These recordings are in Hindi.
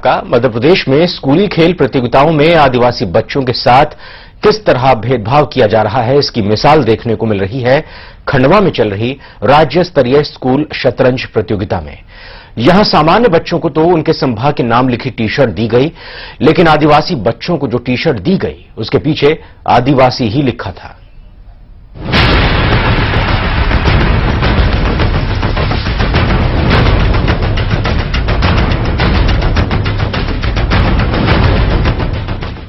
मध्य प्रदेश में स्कूली खेल प्रतियोगिताओं में आदिवासी बच्चों के साथ किस तरह भेदभाव किया जा रहा है, इसकी मिसाल देखने को मिल रही है खंडवा में चल रही राज्य स्तरीय स्कूल शतरंज प्रतियोगिता में। यहां सामान्य बच्चों को तो उनके संभाग के नाम लिखी टी शर्ट दी गई, लेकिन आदिवासी बच्चों को जो टी शर्ट दी गई उसके पीछे आदिवासी ही लिखा था।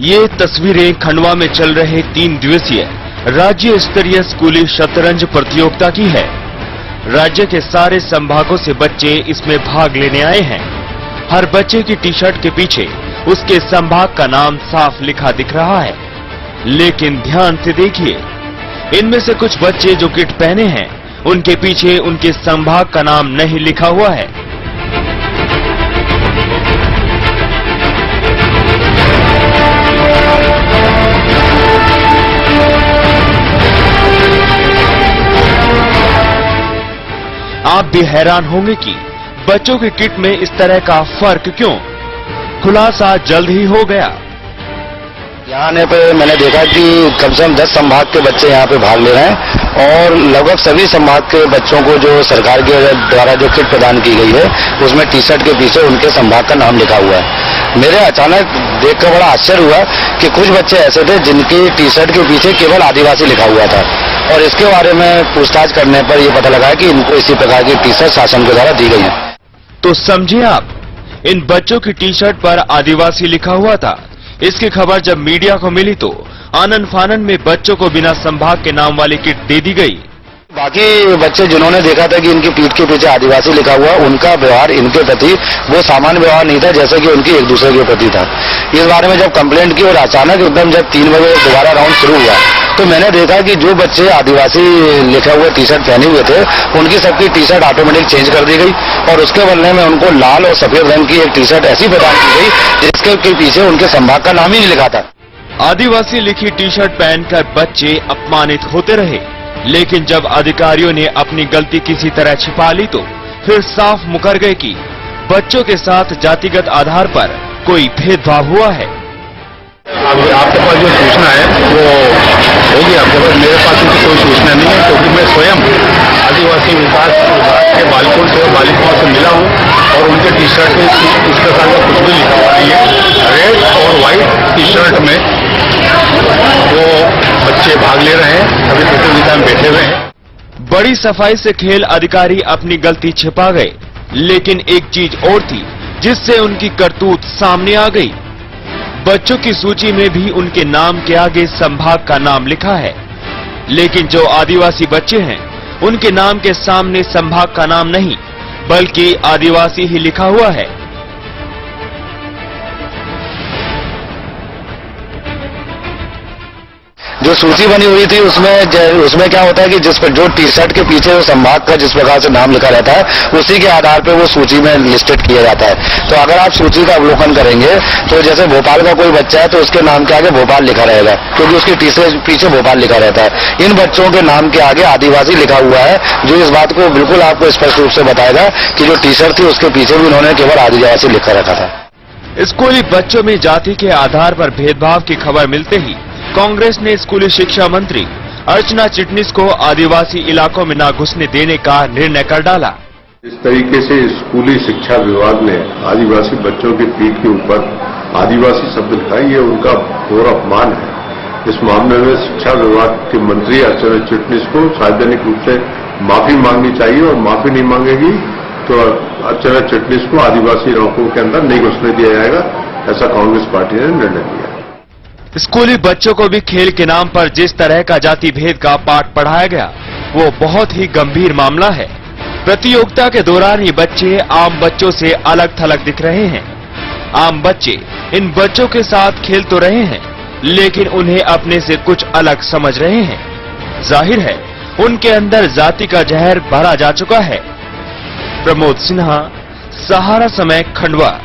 ये तस्वीरें खंडवा में चल रहे 3 दिवसीय राज्य स्तरीय स्कूली शतरंज प्रतियोगिता की है। राज्य के सारे संभागों से बच्चे इसमें भाग लेने आए हैं। हर बच्चे की टी शर्ट के पीछे उसके संभाग का नाम साफ लिखा दिख रहा है, लेकिन ध्यान से देखिए, इनमें से कुछ बच्चे जो किट पहने हैं उनके पीछे उनके संभाग का नाम नहीं लिखा हुआ है। आप भी हैरान होंगे कि बच्चों की किट में इस तरह का फर्क क्यों? खुलासा जल्द ही हो गया। यहाँ आने पे मैंने देखा कि कम से कम 10 संभाग के बच्चे यहाँ पे भाग ले रहे हैं और लगभग सभी संभाग के बच्चों को जो सरकार के द्वारा जो किट प्रदान की गई है उसमें टी शर्ट के पीछे उनके संभाग का नाम लिखा हुआ है। मेरे अचानक देखकर बड़ा आश्चर्य हुआ कि कुछ बच्चे ऐसे थे जिनकी टी शर्ट के पीछे केवल आदिवासी लिखा हुआ था, और इसके बारे में पूछताछ करने पर यह पता लगा कि इनको इसी प्रकार की टी शर्ट शासन के द्वारा दी गई है। तो समझिए आप, इन बच्चों की टी शर्ट पर आदिवासी लिखा हुआ था। इसकी खबर जब मीडिया को मिली तो आनन फानन में बच्चों को बिना संभाग के नाम वाली किट दे दी गई। बाकी बच्चे जिन्होंने देखा था कि इनकी पीठ के पीछे आदिवासी लिखा हुआ, उनका व्यवहार इनके प्रति वो सामान्य व्यवहार नहीं था जैसे कि उनकी एक दूसरे के प्रति था। इस बारे में जब कंप्लेंट की और अचानक एकदम जब 3 बजे दोबारा राउंड शुरू हुआ तो मैंने देखा कि जो बच्चे आदिवासी लिखा हुआ टी शर्ट पहने हुए थे उनकी सबकी टी शर्ट ऑटोमेटिक चेंज कर दी गई और उसके बदले में उनको लाल और सफेद रंग की एक टी शर्ट ऐसी प्रदान की गई जिसके पीछे उनके संभाग का नाम ही नहीं लिखा था। आदिवासी लिखी टी शर्ट पहनकर बच्चे अपमानित होते रहे, लेकिन जब अधिकारियों ने अपनी गलती किसी तरह छिपा ली तो फिर साफ मुकर गए कि बच्चों के साथ जातिगत आधार पर कोई भेदभाव हुआ है। अब आपके पास जो सूचना है वो होगी आपके पास, मेरे पास तो कोई सूचना नहीं है क्योंकि मैं स्वयं आदिवासी विकास विभाग के बालिकों से और बालिकाओं से मिला हूँ और उनके टी शर्ट में इस प्रकार का कुछ भी लिखा हुआ नहीं है। रेड और व्हाइट टी शर्ट में वो बच्चे भाग ले रहे हैं, सभी प्रतियोगिता में बैठे हुए हैं। बड़ी सफाई से खेल अधिकारी अपनी गलती छिपा गए, लेकिन एक चीज और थी जिससे उनकी करतूत सामने आ गई। बच्चों की सूची में भी उनके नाम के आगे संभाग का नाम लिखा है, लेकिन जो आदिवासी बच्चे हैं उनके नाम के सामने संभाग का नाम नहीं बल्कि आदिवासी ही लिखा हुआ है। जो सूची बनी हुई थी उसमें क्या होता है कि जिस पर जो टी शर्ट के पीछे जो संभाग का जिस प्रकार से नाम लिखा रहता है उसी के आधार पर वो सूची में लिस्टेड किया जाता है। तो अगर आप सूची का अवलोकन करेंगे तो जैसे भोपाल का कोई बच्चा है तो उसके नाम के आगे भोपाल लिखा रहेगा क्योंकि उसकी टी शर्ट पीछे भोपाल लिखा रहता है। इन बच्चों के नाम के आगे आदिवासी लिखा हुआ है, जो इस बात को बिल्कुल आपको स्पष्ट रूप से बताएगा कि जो टी शर्ट थी उसके पीछे भी उन्होंने केवल आदिवासी लिखा रखा था। स्कूली बच्चों में जाति के आधार पर भेदभाव की खबर मिलते ही कांग्रेस ने स्कूली शिक्षा मंत्री अर्चना चिटनिस को आदिवासी इलाकों में न घुसने देने का निर्णय कर डाला। इस तरीके से स्कूली शिक्षा विभाग ने आदिवासी बच्चों की पीठ के ऊपर आदिवासी शब्द लिखा, ये उनका घोर अपमान है। इस मामले में शिक्षा विभाग के मंत्री अर्चना चिटनिस को सार्वजनिक रूप से माफी मांगनी चाहिए और माफी नहीं मांगेगी तो अर्चना चिटनिस को आदिवासी इलाकों के अंदर नहीं घुसने दिया जाएगा, ऐसा कांग्रेस पार्टी ने निर्णय लिया। स्कूली बच्चों को भी खेल के नाम पर जिस तरह का जाति भेद का पाठ पढ़ाया गया वो बहुत ही गंभीर मामला है। प्रतियोगिता के दौरान ये बच्चे आम बच्चों से अलग थलग दिख रहे हैं। आम बच्चे इन बच्चों के साथ खेल तो रहे हैं, लेकिन उन्हें अपने से कुछ अलग समझ रहे हैं। जाहिर है उनके अंदर जाति का जहर भरा जा चुका है। प्रमोद सिन्हा, सहारा समय, खंडवा।